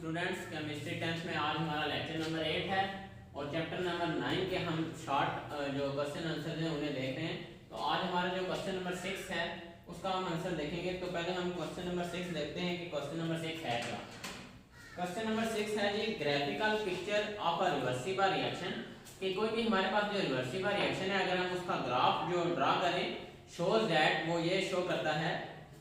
Students, chemistry 10th में आज हमारा लेक्चर नंबर 8 है और चैप्टर नंबर 9 के हम शॉर्ट जो क्वेश्चन आंसर हैं उन्हें देख रहे हैं। तो आज हमारा जो क्वेश्चन नंबर 6 है उसका हम आंसर देखेंगे। तो पहले हम क्वेश्चन नंबर 6 देखते हैं कि क्वेश्चन नंबर 6 है क्या। क्वेश्चन नंबर 6 है जी, graphical picture of a reversible reaction. कि कोई भी हमारे पास जो रिवर्सिबल रिएक्शन है, अगर हम उसका ग्राफ जो ड्रा करें, शोज दैट, वो ये शो करता है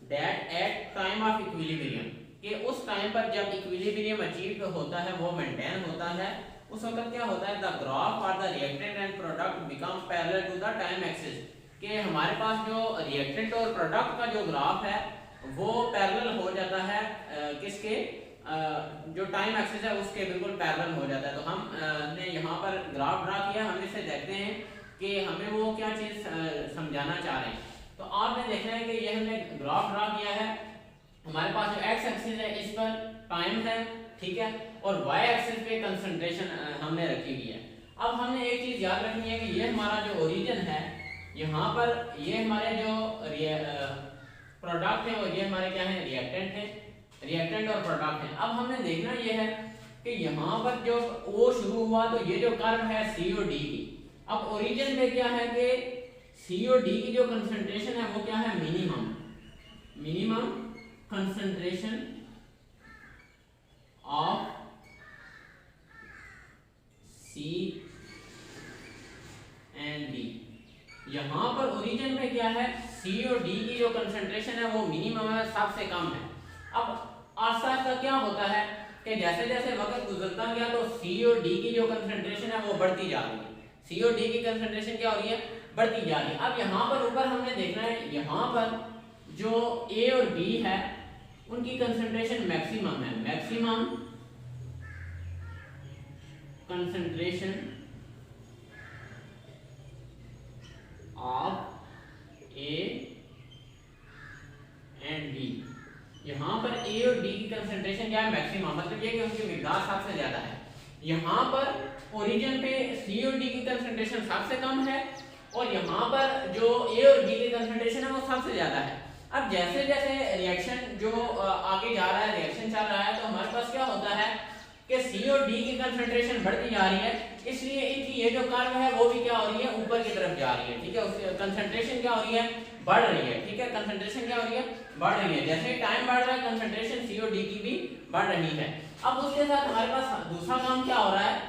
that at time of equilibrium, कि उस टाइम पर जब इक्विलिब्रियम अचीव होता है, वो मेंटेन होता है, उस वक्त क्या होता है, द ग्राफ और the reactant and product become parallel to the time axis. कि हमारे पास जो रिएक्टेंट और प्रोडक्ट का जो ग्राफ है वो पैरेलल हो जाता है किसके, जो टाइम एक्सिस है उसके बिल्कुल पैरेलल हो जाता है। तो हम ने यहाँ पर ग्राफ ड्रा किया, हम इसे देखते हैं कि हमें वो क्या चीज़ समझाना चाह रहे हैं। तो आपने देखना है कि ये हमने ग्राफ ड्रा किया है, हमारे पास जो एक्स एक्सिस है इस पर टाइम है, ठीक है, और वाई एक्सिस पे कंसंट्रेशन हमने रखी हुई है। अब हमने एक चीज़ याद रखनी है कि ये हमारा जो ओरिजिन है, यहाँ पर ये हमारे जो प्रोडक्ट है और ये हमारे क्या है, रिएक्टेंट है, रिएक्टेंट और प्रोडक्ट है। अब हमने देखना ये है कि यहाँ पर जो ओ शुरू हुआ तो ये जो कर्व है सी और डी की, अब ओरिजिन पे क्या है कि सी और डी की जो कंसंट्रेशन है वो क्या है, minimum concentration of C and D. यहां पर ओरिजिन में क्या है, सी और डी की जो कंसंट्रेशन है वो मिनिमम है, सबसे कम है। अब आस्ता आस्ता क्या होता है कि जैसे जैसे वक्त गुजरता गया तो सी और डी की जो कंसंट्रेशन है वो बढ़ती जा रही है, सी और डी की कंसंट्रेशन क्या हो रही है, बढ़ती जा रही है। अब यहाँ पर ऊपर हमने देखना है, यहाँ पर जो ए और बी है उनकी कंसंट्रेशन मैक्सिमम है, maximum concentration of A and B. यहां पर ए और डी की कंसंट्रेशन क्या है, मैक्सिमम, मतलब ये कि उनकी मिकदार सबसे ज्यादा है। यहां पर ओरिजिन पे सी और डी की कंसंट्रेशन सबसे कम है और यहां पर जो ए और बी की कंसंट्रेशन है वो सबसे ज्यादा है। अब जैसे जैसे रिएक्शन जो आगे जा रहा है, रिएक्शन चल रहा है, तो हमारे पास क्या होता है कि सी और डी की कंसंट्रेशन बढ़ती जा रही है, इसलिए इनकी ये जो कर्व है वो भी क्या हो रही है, ऊपर की तरफ जा रही है, ठीक है, उसकी कंसंट्रेशन क्या हो रही है, बढ़ रही है, ठीक है, कंसंट्रेशन क्या हो रही है, बढ़ रही है। जैसे टाइम बढ़ रहा है कंसंट्रेशन सी और डी की भी बढ़ रही है। अब उसके साथ हमारे पास दूसरा काम क्या हो रहा है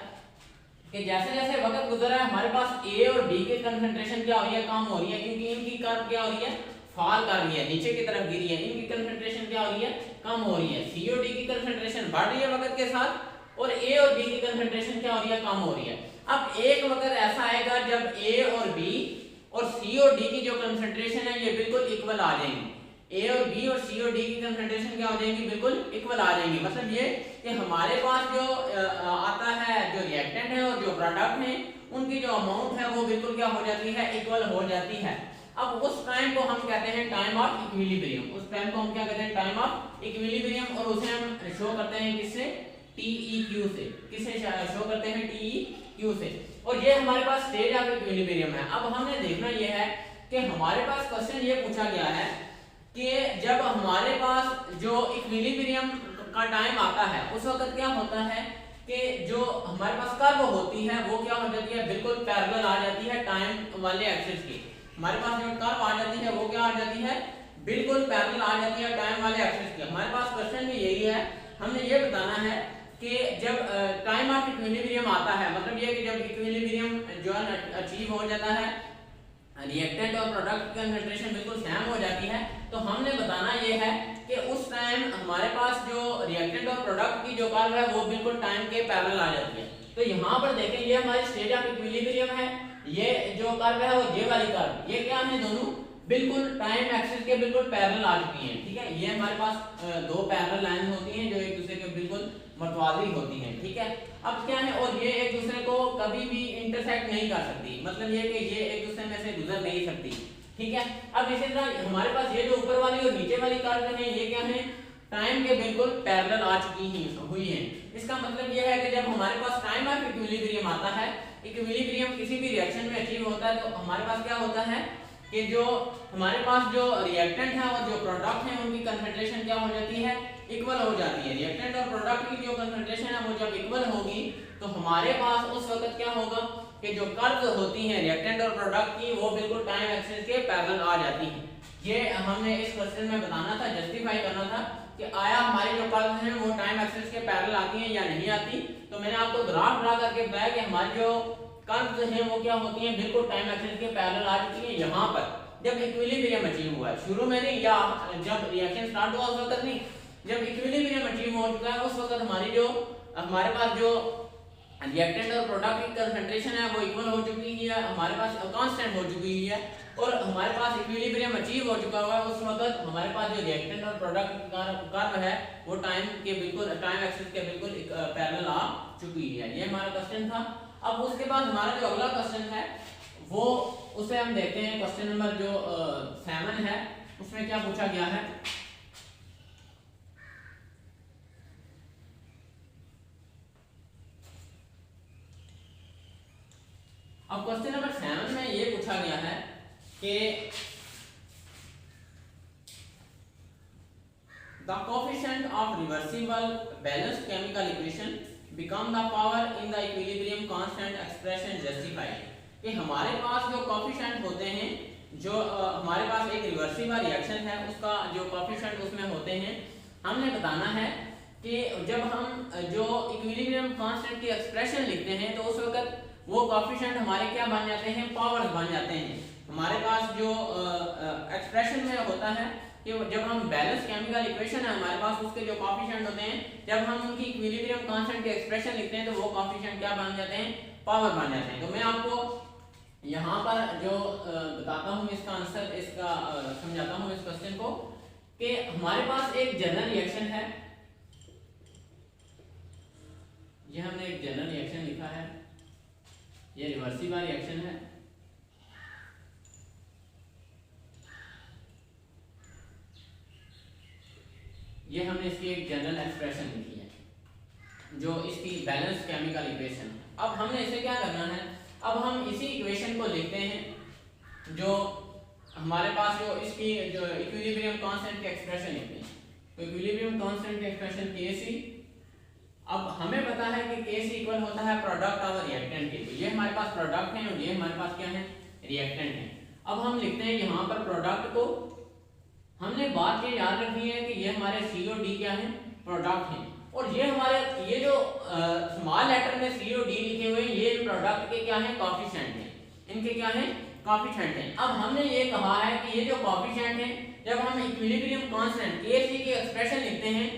कि जैसे जैसे वक्त गुजर रहा है हमारे पास ए और बी की कंसंट्रेशन क्या हो रही है, कम हो रही है, क्योंकि इनकी कर्व क्या हो रही है, फॉल कर रही है, नीचे की तरफ गिरी है, इनकी कंसंट्रेशन क्या हो रही है, कम हो रही है। सी और डी की कंसंट्रेशन बढ़ रही है वक्त के साथ और ए और बी की कंसंट्रेशन क्या हो रही है, कम हो रही है। अब एक वक्त ऐसा आएगा जब ए और बी और सी और डी की जो कंसंट्रेशन है ये बिल्कुल इक्वल आ जाएंगी, ए और बी और सी और डी की कंसंट्रेशन क्या हो जाएंगी, बिल्कुल इक्वल आ जाएंगी। मतलब ये कि हमारे पास जो आता है, जो रिएक्टेंट है और जो प्रोडक्ट है, उनकी जो अमाउंट है वो बिल्कुल क्या हो जाती है, इक्वल हो जाती है। अब उस टाइम को हम कहते हैं टाइम ऑफ इक्विलिब्रियम, उस टाइम को हम क्या कहते हैं, टाइम ऑफ इक्विलिब्रियम, और उसे हम शो करते हैं किससे, TEQ से, किसे शो करते हैं, TEQ से। और ये हमारे पास स्टेज ऑफ इक्विलिब्रियम है। अब हमने देखना ये है कि हमारे पास क्वेश्चन ये पूछा गया है कि जब हमारे पास जो इक्विलिब्रियम का टाइम आता है उस वक्त क्या होता है कि जो हमारे पास कर्व होती है वो क्या हो जाती है, बिल्कुल पैरेलल आ जाती है टाइम वाले एक्सिस की। हमारे पास जो कर्व आ जाती है वो क्या आ जाती है, बिल्कुल पैरेलल आ जाती है टाइम वाले एक्सिस की। हमारे पास क्वेश्चन भी यही है, हमने ये बताना है कि जब टाइम ऑफ इक्विलिब्रियम आता है, मतलब ये कि जब इक्विलिब्रियम जो है अचीव हो जाता है, रिएक्टेंट और प्रोडक्ट की कंसंट्रेशन बिल्कुल सेम हो जाती है, तो हमने बताना ये है कि उस टाइम हमारे पास जो रिएक्टेंट और प्रोडक्ट की जो कर्व है वो बिल्कुल टाइम के पैरेलल आ जाती है। तो यहाँ पर देखें, ये हमारी स्टेज ऑफ इक्विलिब्रियम है, ये जो कर्व है वो ये वाली कर्व, ये क्या है, दोनों बिल्कुल टाइम एक्सिस के बिल्कुल पैरेलल आ चुकी हैं, ठीक है। ये हमारे पास दो पैरेलल लाइन होती हैं जो एक दूसरे के बिल्कुल मतवाजी होती हैं, ठीक है। अब क्या है, और ये एक दूसरे को कभी भी इंटरसेक्ट नहीं कर सकती, मतलब ये कि ये एक दूसरे में से गुजर नहीं सकती, ठीक है। अब इसी तरह हमारे पास ये जो ऊपर वाली और नीचे वाली कर्व है ये क्या है, टाइम के बिल्कुल पैरेलल आ चुकी हुई हैं। इसका मतलब ये है कि जब हमारे पास टाइम ऑफ इक्विलिब्रियम आता है, इक्विलिब्रियम किसी भी रिएक्शन में अचीव होता है, तो हमारे पास क्या होता है कि जो हमारे पास जो रिएक्टेंट है और जो प्रोडक्ट है उनकी कंसंट्रेशन क्या हो जाती है, इक्वल हो जाती है। रिएक्टेंट और प्रोडक्ट की जो कंसंट्रेशन है वो जब इक्वल होगी तो हमारे पास उस वक्त क्या होगा कि जो कर्व्स होती हैं रिएक्टेंट और प्रोडक्ट की वो बिल्कुल टाइम एक्सिस के पैरेलल आ जाती हैं। ये हमने इस क्वेश्चन में बताना था, जस्टिफाई करना था कि आया हमारी जो कर्व्स हैं वो टाइम एक्सिस के पैरेलल आती हैं या नहीं आती। तो मैंने आपको ग्राफ ड्रा करके बताया कि हमारी जो कर्व्स हैं वो क्या होती हैं, बिल्कुल टाइम एक्सिस के पैरेलल आ जाती हैं। यहाँ पर जब इक्विलिब्रियम अचीव हुआ है, शुरू में नहीं या जब रिएक्शन स्टार्ट हुआ उस वक्त नहीं, जब इक्विलिब्रियम अचीव हो चुका है उस वक्त हमारे पास जो रिएक्टेंट और प्रोडक्ट की कंसंट्रेशन है वो इक्वल हो चुकी है, हमारे पास कांस्टेंट हो चुकी है और हमारे पास इक्विलिब्रियम अचीव हो चुका हुआ है। उस वक्त हमारे पास जो रिएक्टेंट और प्रोडक्ट कर्व है वो टाइम एक्सिस के बिल्कुल पैरेलल आ चुकी है। ये हमारा क्वेश्चन था। अब उसके बाद हमारा जो अगला क्वेश्चन है वो उसे हम देखते हैं। क्वेश्चन नंबर जो 7 है उसमें क्या पूछा गया है। अब क्वेश्चन नंबर 7 में ये पूछा गया है कि the coefficient of reversible balanced chemical equation become the power in the equilibrium constant expression justified. कि हमारे पास जो कोएफिशिएंट होते हैं, जो हमारे पास एक रिवर्सिबल रिएक्शन है उसका जो कोएफिशिएंट उसमें होते हैं, हमने बताना है कि जब हम जो इक्विलिब्रियम कांस्टेंट की एक्सप्रेशन लिखते हैं तो उस वक्त वो कोएफिशिएंट हमारे क्या बन जाते हैं, पावर्स बन जाते हैं। हमारे पास जो एक्सप्रेशन में होता है कि जब हम बैलेंस केमिकल इक्वेशन है हमारे पास, उसके जो कोएफिशिएंट होते हैं, जब हम उनकी इक्विलिब्रियम कांस्टेंट की एक्सप्रेशन लिखते हैं तो वो कोएफिशिएंट क्या बन जाते हैं, पावर बन जाते हैं। तो मैं आपको यहाँ पर जो बताता हूँ इसका आंसर, इसका समझाता हूँ इस क्वेश्चन को कि हमारे पास एक जनरल रिएक्शन है। ये हमने एक जनरल रिएक्शन लिखा है, ये रिवर्सिबल रिएक्शन है। ये हमने इसकी एक जनरल एक्सप्रेशन लिखी है जो इसकी बैलेंस केमिकल इक्वेशन है। अब हमने इसे क्या करना है, अब हम इसी इक्वेशन को लिखते हैं जो हमारे पास जो इसकी जो इक्विलिब्रियम कांस्टेंट की एक्सप्रेशन लिखते हैं। तो इक्विलिब्रियम कांस्टेंट की एक्सप्रेशन Kc, अब हमें पता है कि Kc इक्वल होता है प्रोडक्ट और रिएक्टेंट के। तो ये हमारे पास प्रोडक्ट है और ये हमारे पास क्या है, रिएक्टेंट है। अब हम लिखते हैं यहाँ पर प्रोडक्ट को, हमने बात ये याद रखनी है कि ये हमारे C और D क्या है, प्रोडक्ट हैं, और ये हमारे ये जो स्मॉल लेटर में C और D लिखे हुए हैं ये प्रोडक्ट के क्या है, कोएफिशिएंट हैं, इनके क्या है, कोएफिशिएंट हैं। अब हमने ये कहा है कि ये जो कोएफिशिएंट हैं, जब हम इक्विलिब्रियम कांस्टेंट Kc की एक्सप्रेशन लिखते हैं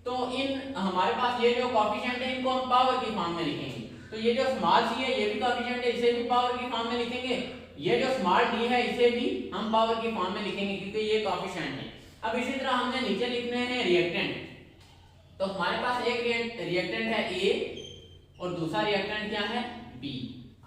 तो इन हमारे पास ये जो कोएफिशिएंट है इनको हम पावर की फॉर्म में लिखेंगे। तो ये जो स्मॉल c है ये भी कोएफिशिएंट है, इसे भी पावर की फॉर्म में लिखेंगे। ये जो स्मॉल d है इसे भी हम पावर की फॉर्म में लिखेंगे क्योंकि ये कोएफिशिएंट है। अब इसी तरह हमने नीचे लिखने हैं रिएक्टेंट। तो हमारे पास एक रिएक्टेंट है A और दूसरा रिएक्टेंट क्या है, B।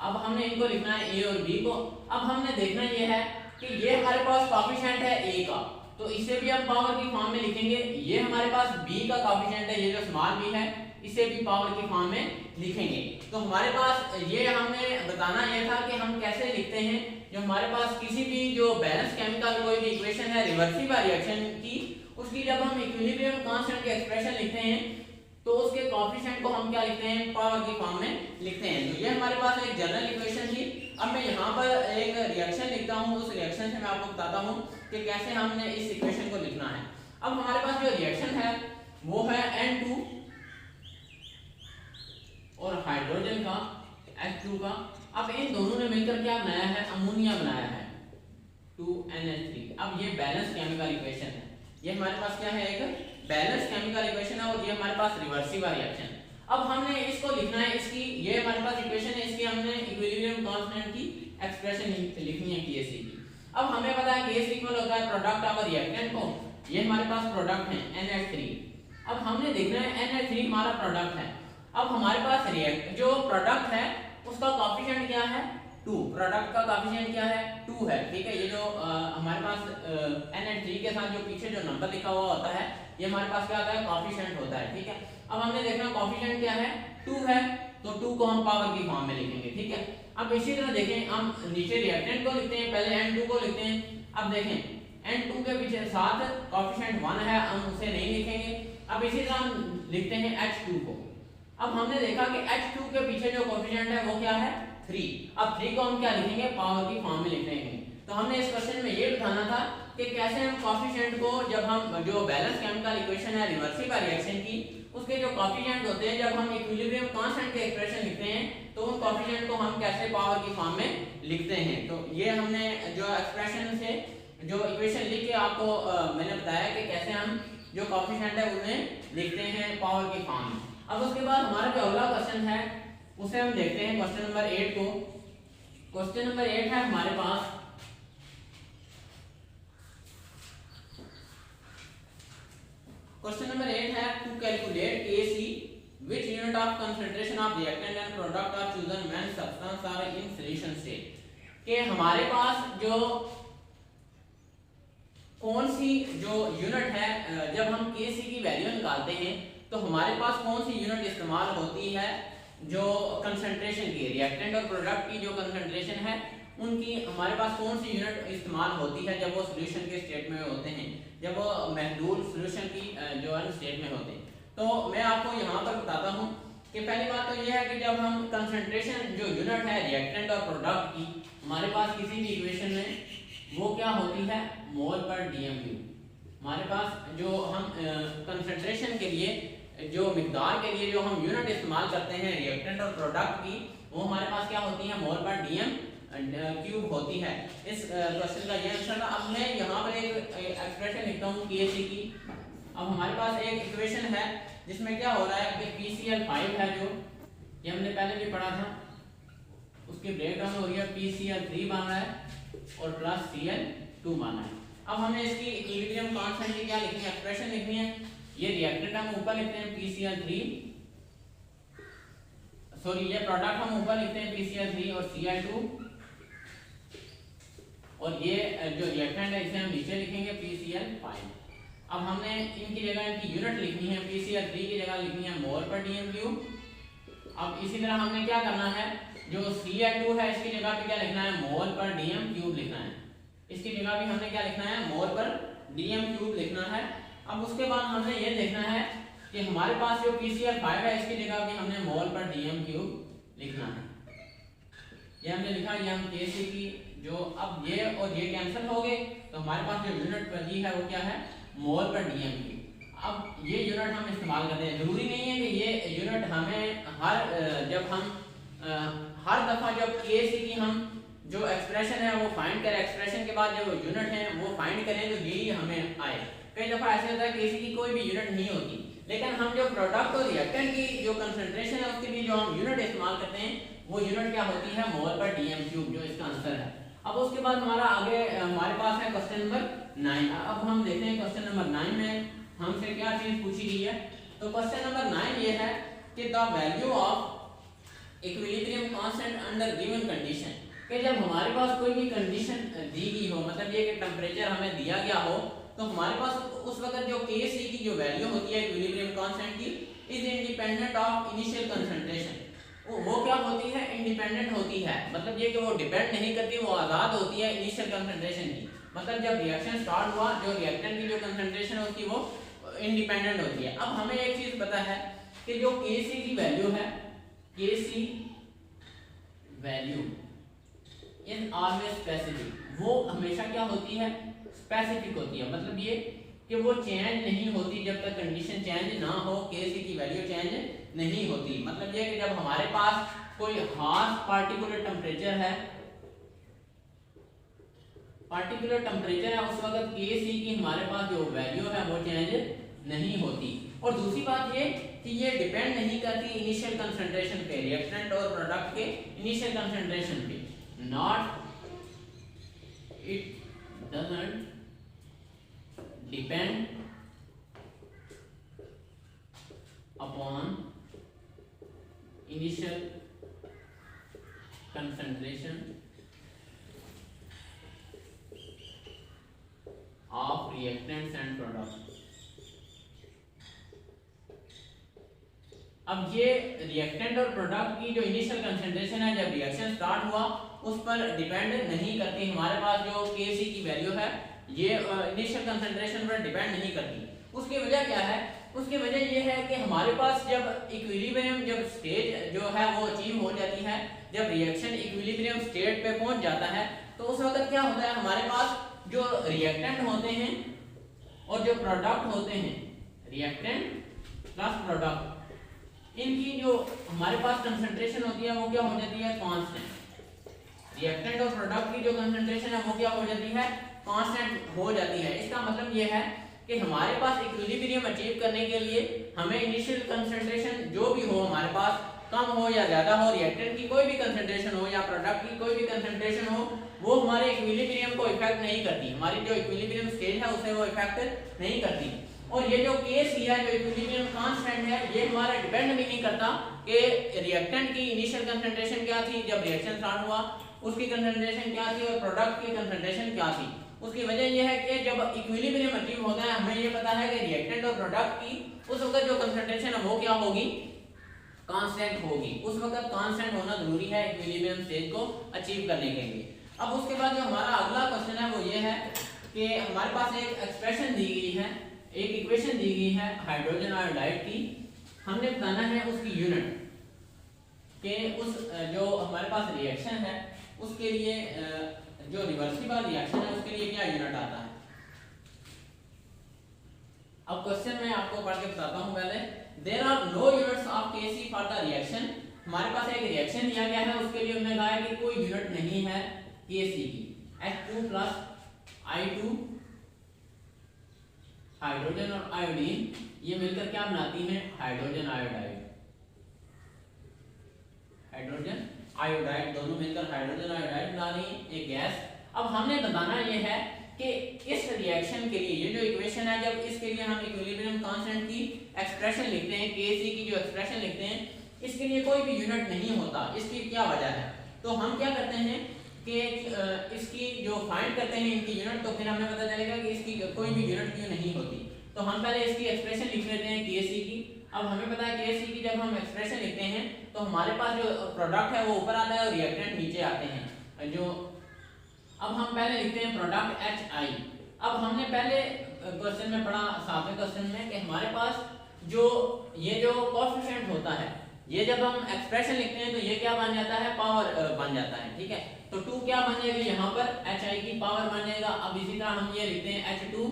अब हमने इनको लिखना है A और B को। अब हमने देखना ये है कि ये हमारे पास कोएफिशिएंट है A का, तो इसे भी हम पावर की फॉर्म में लिखेंगे। ये हमारे पास B का कोएफिशिएंट है, ये जो स्मॉल b है इसे भी पावर की फॉर्म में लिखेंगे। तो हमारे पास ये हमें बताना यह था कि हम कैसे लिखते हैं, जो हमारे पास किसी भी जो बैलेंस केमिकल कोई भी इक्वेशन है रिवर्सिबल रिएक्शन की, उसकी जब हम इक्विलिब्रियम कांस्टेंट की एक्सप्रेशन लिखते हैं तो उसके कोएफिशिएंट को हम क्या लिखते हैं, पावर की फॉर्म में लिखते हैं। तो ये हमारे पास एक जनरल इक्वेशन थी। अब मैं यहाँ पर एक रिएक्शन लिखता हूँ, उस रिएक्शन से मैं आपको बताता हूँ कि कैसे हमने इस इक्वेशन को लिखना है। अब हमारे पास जो रिएक्शन है वो है N2 और हाइड्रोजन का H2 का। अब इन दोनों ने मिलकर क्या बनाया है, अमोनिया बनाया है 2NH3। अब ये बैलेंस केमिकल इक्वेशन है, ये हमारे पास क्या है, एक बैलेंस केमिकल इक्वेशन है और ये हमारे पास रिवर्सिबल रिएक्शन। अब हमने इसको लिखना है, इसकी ये हमारे पास इक्वेशन है, इसकी हमने इक्विलिब्रियम कांस्टेंट की एक्सप्रेशन लिखनी है Kc की। अब हमें पता है Kc इक्वल होता है प्रोडक्ट ऑफ रिएक्टेंट को, ये हमारे पास प्रोडक्ट है NH3। अब हमने देखना है NH3 हमारा प्रोडक्ट है। अब हमारे पास जो प्रोडक्ट है उसका कोएफिशिएंट क्या है, 2। प्रोडक्ट का कोएफिशिएंट क्या है, 2 है, ठीक है। ये जो हमारे पास NH3 के साथ जो पीछे जो नंबर लिखा हुआ होता है ये हमारे पास क्या होता है, कोएफिशिएंट होता है, ठीक है। अब हमने देखना कोएफिशिएंट क्या है, 2 है, तो 2 को हम पावर की फॉर्म में लिखेंगे, ठीक है। अब इसी तरह देखें, हम नीचे रिएक्टेंट को लिखते हैं, पहले N2 को लिखते हैं। अब देखें N2 के पीछे साथ कोएफिशिएंट 1 है, हम उसे नहीं लिखेंगे। अब इसी तरह हम लिखते हैं H2 को। अब हमने देखा कि H2 के पीछे जो कोफिशिएंट है वो क्या है 3। अब 3 को हम क्या लिखेंगे पावर की फॉर्म में लिख लेंगे। तो हमने इस क्वेश्चन में ये बताना था कि कैसे हम कोफिशिएंट को जब हम जो बैलेंस केमिकल इक्वेशन है रिवर्सिबल रिएक्शन की उसके जो कोफिशिएंट होते हैं जब हम इक्विलिब्रियम कांस्टेंट के एक्सप्रेशन लिखते हैं तो उन कोफिशिएंट को हम कैसे पावर की फॉर्म में लिखते हैं। तो ये हमने जो एक्सप्रेशन से जो इक्वेशन लिख के आपको मैंने बताया कि कैसे हम जो कोफिशिएंट है उन्हें लिखते हैं पावर की फॉर्म में। अब उसके बाद हमारा जो अगला क्वेश्चन है उसे हम देखते हैं क्वेश्चन नंबर 8 को। क्वेश्चन नंबर 8 है हमारे पास क्वेश्चन नंबर 8 है to calculate Kc which unit of concentration of reactant and product are chosen when substance are in solution state। कि हमारे पास जो कौन सी जो यूनिट है जब हम Kc की वैल्यू निकालते हैं तो हमारे पास कौन सी यूनिट इस्तेमाल होती है जो कंसंट्रेशन की रिएक्टेंट और प्रोडक्ट की जो कंसंट्रेशन है उनकी हमारे पास कौन सी यूनिट इस्तेमाल होती है जब वो सॉल्यूशन के स्टेट में होते हैं, जब वो महलूल सॉल्यूशन की जो है स्टेट में होते हैं। तो मैं आपको यहाँ पर बताता हूँ कि पहली बात तो ये है कि जब हम कंसंट्रेशन जो यूनिट है रिएक्टेंट और प्रोडक्ट की हमारे पास किसी भी इक्वेशन में वो क्या होती है मोल पर डीएम क्यूब। हमारे पास जो हम कंसंट्रेशन के लिए जो मिकदार के लिए जो हम यूनिट इस्तेमाल करते हैं रिएक्टेंट और प्रोडक्ट की वो हमारे पास क्या होती है मोल पर डीएम क्यूब होती है। इस क्वेश्चन का ये आंसर था। अब मैं यहाँ पर एक एक्सप्रेशन लिखता हूँ Kc की। अब हमारे पास एक इक्वेशन है जिसमें क्या हो रहा है कि PCl5 है जो ये हमने पहले भी पढ़ा था उसकी ब्रेकडाउन हो रही है PCl3 बन रहा है और प्लस Cl2 बन रहा है। अब हमें इसकी इक्विलिब्रियम कांस्टेंट की क्या लिखनी है एक्सप्रेशन लिखनी है। ये रिएक्टेंट हम ऊपर लिखते हैं PCl3 सॉरी ये प्रोडक्ट हम ऊपर लिखते हैं PCl3 और Cl2 और ये जो रिएक्टेंट है इसे हम नीचे लिखेंगे PCl5। अब हमने इनकी जगह इनकी यूनिट लिखनी है PCl3 की जगह लिखनी है मोल पर डीएम क्यूब। अब इसी तरह हमने क्या करना है जो Cl2 है इसकी जगह पे क्या लिखना है मोल पर डीएम क्यूब लिखना है। इसकी जगह भी हमने क्या लिखना है मोल पर डीएम क्यूब लिखना है। अब उसके बाद हमने ये देखना है कि हमारे पास जो PCl5 है इसकी जगह भी हमने मोल पर डीएम क्यूब लिखना है। ये हमने लिखा ये हम Kc की जो अब ये और ये कैंसिल हो गए तो हमारे पास जो यूनिट बची है वो क्या है मोल पर डीएम क्यूब। अब ये यूनिट हम इस्तेमाल करते हैं। जरूरी नहीं है कि ये यूनिट हमें जब हम हर दफा जब Kc की हम जो एक्सप्रेशन है वो फाइंड करें एक्सप्रेशन के बाद जो यूनिट है वो फाइंड करें तो यही हमें आए। कई दफा ऐसे होता है Kc की कोई भी यूनिट नहीं होती लेकिन हम जो प्रोडक्ट और रिएक्टेंट की जो कंसंट्रेशन है उसके भी जो हम यूनिट इस्तेमाल करते हैं वो यूनिट क्या होती है मोल पर डीएम क्यूब जो इसका आंसर है। अब उसके बाद हमारा आगे हमारे पास है क्वेश्चन नंबर 9। अब हम देखते हैं क्वेश्चन नंबर 9 में हमसे क्या चीज पूछी गई है। तो क्वेश्चन नंबर 9 ये है कि the value of equilibrium constant under given condition कि जब हमारे पास कोई भी कंडीशन दी गई हो मतलब ये कि टेंपरेचर हमें दिया गया हो तो हमारे पास उस वक्त जो Kc की जो वैल्यू होती है इक्विलिब्रियम कांस्टेंट की is independent of initial concentration. वो क्या होती है इंडिपेंडेंट होती है मतलब ये कि वो डिपेंड नहीं करती वो आज़ाद होती है इनिशियल कंसंट्रेशन की। मतलब जब रिएक्शन स्टार्ट हुआ जो रिएक्टेंट की जो कंसंट्रेशन है उसकी वो इंडिपेंडेंट होती है। अब हमें एक चीज पता है कि जो Kc की वैल्यू है Kc value is always specific. वो हमेशा क्या होती है स्पेसिफिक होती है। मतलब ये कि वो चेंज नहीं होती जब तक कंडीशन चेंज ना हो Kc की वैल्यू चेंज नहीं होती। मतलब ये कि जब हमारे पास कोई खास पार्टिकुलर टेंपरेचर है उस वक्त Kc की हमारे पास जो वैल्यू है वो चेंज नहीं होती। और दूसरी बात ये कि ये डिपेंड नहीं करती इनिशियल कंसंट्रेशन पे रिएक्टेंट और प्रोडक्ट के इनिशियल कंसंट्रेशन पे। Not it doesn't depend upon initial concentration of reactants and products। अब ये रिएक्टेंट और प्रोडक्ट की जो इनिशियल कंसंट्रेशन है जब रिएक्शन स्टार्ट हुआ उस पर डिपेंड नहीं करती। हमारे पास जो Kc की वैल्यू है ये इनिशियल कंसंट्रेशन पर डिपेंड नहीं करती। उसकी वजह क्या है उसकी वजह ये है कि हमारे पास जब इक्विलिब्रियम जब स्टेज जो है वो अचीव हो जाती है, जब रिएक्शन इक्विलिब्रियम स्टेट पे पहुंच जाता है, तो उस वक्त क्या होता है, हमारे पास जो रिएक्टेंट होते हैं और जो प्रोडक्ट होते हैं, रिएक्टेंट प्लस प्रोडक्ट, इनकी जो हमारे पास कंसंट्रेशन होती है वो क्या हो जाती है, कांस्टेंट। रिएक्टेंट और प्रोडक्ट की जो कंसंट्रेशन है वो क्या हो जाती है, कांस्टेंट हो जाती है। इसका मतलब ये है कि हमारे पास इक्विलिब्रियम अचीव करने के लिए हमें इनिशियल कंसंट्रेशन जो भी हो हमारे पास, कम हो या ज्यादा हो, रिएक्टेंट की कोई भी कंसंट्रेशन हो या प्रोडक्ट की कोई भी कंसंट्रेशन हो, वो हमारे इक्विलिब्रियम को इफेक्ट नहीं करती, हमारी जो इक्विलिब्रियम स्टेज है उसे वो इफेक्ट नहीं करती। और ये जो केस है, जो इक्विलिब्रियम कांस्टेंट है, ये हमारा डिपेंड भी नहीं करता कि रिएक्टेंट की इनिशियल कंसंट्रेशन क्या थी जब रिएक्शन स्टार्ट हुआ, उसकी कंसंट्रेशन क्या थी और प्रोडक्ट की कंसंट्रेशन क्या थी। उसकी वजह यह है कि जब इक्विलिब्रियम अचीव होता है, हमें ये पता है कि रिएक्टेंट और प्रोडक्ट की उस वक्त जो कंसंट्रेशन है वो क्या होगी, कांस्टेंट होगी। उस वक्त कांस्टेंट होना जरूरी है इक्विलिब्रियम स्टेज को अचीव करने के लिए। अब उसके बाद जो हमारा अगला क्वेश्चन है वो ये है कि हमारे पास एक एक्सप्रेशन दी गई है, एक इक्वेशन दी गई है हाइड्रोजन आयोडाइड की, हमने बताना है उसकी यूनिट कि उस जो हमारे पास रिएक्शन है उसके लिए जो रिवर्सिबल रिएक्शन है उसके लिए क्या यूनिट आता है। अब क्वेश्चन मैं आपको पढ़ के बताता हूं। पहले there are no units of Kc for the reaction, हमारे पास एक रिएक्शन दिया गया है, उसके लिए हमने कहा है कि कोई यूनिट नहीं है Kc की। H2 प्लस I2, हाइड्रोजन और आयोडीन ये मिलकर क्या बनाती हैं, हाइड्रोजन आयोडाइड। हाइड्रोजन आयोडाइड दोनों मिलकर हाइड्रोजन आयोडाइड बना रही है एक गैस। अब हमने बताना ये है कि इस रिएक्शन के लिए ये जो इक्वेशन है, जब इसके लिए हम इक्विलिब्रियम कांस्टेंट की एक्सप्रेशन लिखते हैं, Kc की जो एक्सप्रेशन लिखते हैं, इसके लिए कोई भी यूनिट नहीं होता। इसकी क्या वजह है, तो हम क्या करते हैं कि इसकी जो फाइंड करते हैं इनकी यूनिट, तो फिर हमें पता चलेगा कि इसकी कोई भी यूनिट क्यों नहीं होती। तो हम पहले इसकी एक्सप्रेशन लिख लेते हैं Kc की। अब हमें पता है Kc की जब हम एक्सप्रेशन लिखते हैं तो हमारे पास जो प्रोडक्ट है वो ऊपर आता है और रिएक्टेंट नीचे आते हैं। जो अब हम पहले लिखते हैं प्रोडक्ट HI। अब हमने पहले क्वेश्चन में पढ़ा, 7वें क्वेश्चन में, कि हमारे पास जो ये जो कोएफिशिएंट होता है, ये जब हम एक्सप्रेशन लिखते हैं तो ये क्या बन जाता है, पावर बन जाता है, ठीक है। तो 2 क्या बन जाएगा, यहाँ पर HI की पावर बन जाएगा। अब इसी तरह हम ये लिखते हैं H2,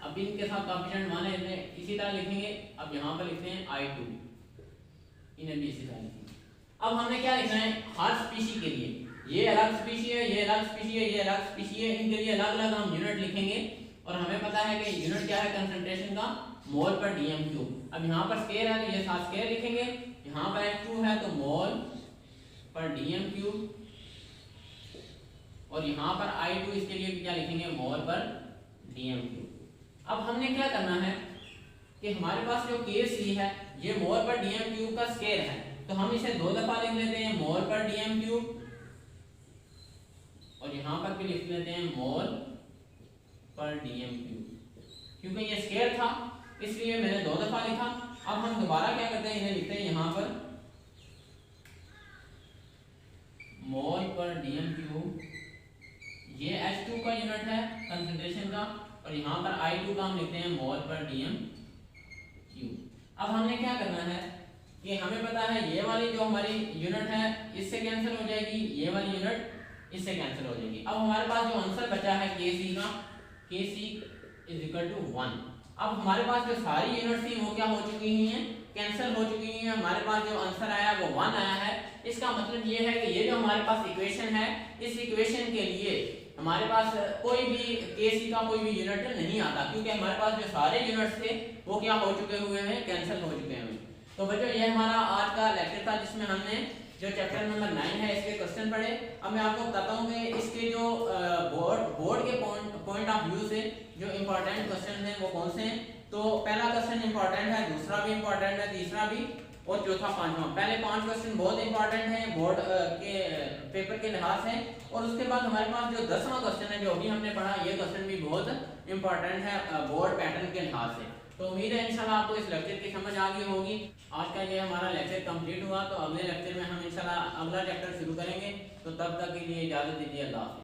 अब इनके साथ कोएफिशिएंट 1 है, इसी तरह लिखेंगे। अब यहाँ पर लिखते हैं I2, इन्हें भी इसी तरह लिखेंगे। अब हमने क्या लिखना है, हर स्पीशी के लिए, ये अलग स्पीशी है, ये अलग स्पीशी है, ये अलग स्पीशी है, इनके लिए अलग अलग हम यूनिट लिखेंगे। और हमें पता है कि यूनिट क्या है कंसंट्रेशन का, मोल पर डीएम क्यूब। अब यहाँ पर स्केयर है तो ये साथ स्केयर लिखेंगे, यहाँ पर H2 है तो मोल पर डीएम क्यूब, और यहाँ पर I2 इसके लिए भी क्या लिखेंगे, मोल पर डीएम क्यूब। अब हमने क्या करना है कि हमारे पास जो Kc है ये मोल पर डीएम क्यूब का स्केयर है, तो हम इसे 2 दफा लिख लेते हैं, मोल पर डीएम क्यूब, और यहाँ पर भी लिख लेते हैं मोल पर डीएम क्यूब। क्योंकि ये स्केयर था इसलिए मैंने 2 दफा लिखा। अब हम दोबारा क्या करते हैं, इन्हें लिखते हैं यहाँ पर मोल पर डीएम क्यूब, ये H2 का यूनिट है कंसंट्रेशन का, और यहाँ पर I2 का हम लिखते हैं मोल पर डीएम क्यूब। अब हमने क्या करना है कि हमें पता है ये वाली जो हमारी यूनिट है इससे कैंसिल हो जाएगी, ये वाली यूनिट इससे कैंसिल हो जाएगी। अब हमारे पास जो आंसर बचा है Kc का, Kc इज इक्वल टू 1। अब हमारे पास जो सारी यूनिट थी वो क्या हो चुकी हैं, कैंसिल हो चुकी हैं। हमारे पास जो आंसर आया वो 1 आया है। इसका मतलब ये है कि ये जो हमारे पास इक्वेशन है, इस इक्वेशन के लिए हमारे पास कोई भी Kc का कोई भी यूनिट नहीं आता, क्योंकि हमारे पास जो सारे यूनिट्स थे वो क्या हो चुके हुए हैं, कैंसिल हो चुके हैं। तो बच्चों ये हमारा आज का लेक्चर था जिसमें हमने जो चैप्टर नंबर 9 है इसके क्वेश्चन पढ़े। अब मैं आपको बताता हूँ कि इसके जो बोर्ड के पॉइंट ऑफ व्यू से जो इम्पोर्टेंट क्वेश्चन हैं वो कौन से हैं। तो पहला क्वेश्चन इम्पोर्टेंट है, दूसरा भी इम्पोर्टेंट है, तीसरा भी, और चौथा पांचवा। पहले 5 क्वेश्चन बहुत इंपॉर्टेंट हैं बोर्ड के पेपर के लिहाज से, और उसके बाद हमारे पास जो 10वां क्वेश्चन है जो अभी हमने पढ़ा, ये क्वेश्चन भी बहुत इंपॉर्टेंट है बोर्ड पैटर्न के लिहाज से। तो उम्मीद है इंशाल्लाह आपको इस लेक्चर की समझ आ गई होगी। आज का ये हमारा लेक्चर कंप्लीट हुआ, तो अगले लेक्चर में हम इंशाल्लाह अगला चैप्टर शुरू करेंगे। तो तब तक के लिए इजाजत दीजिए, अल्लाह हाफ़िज़।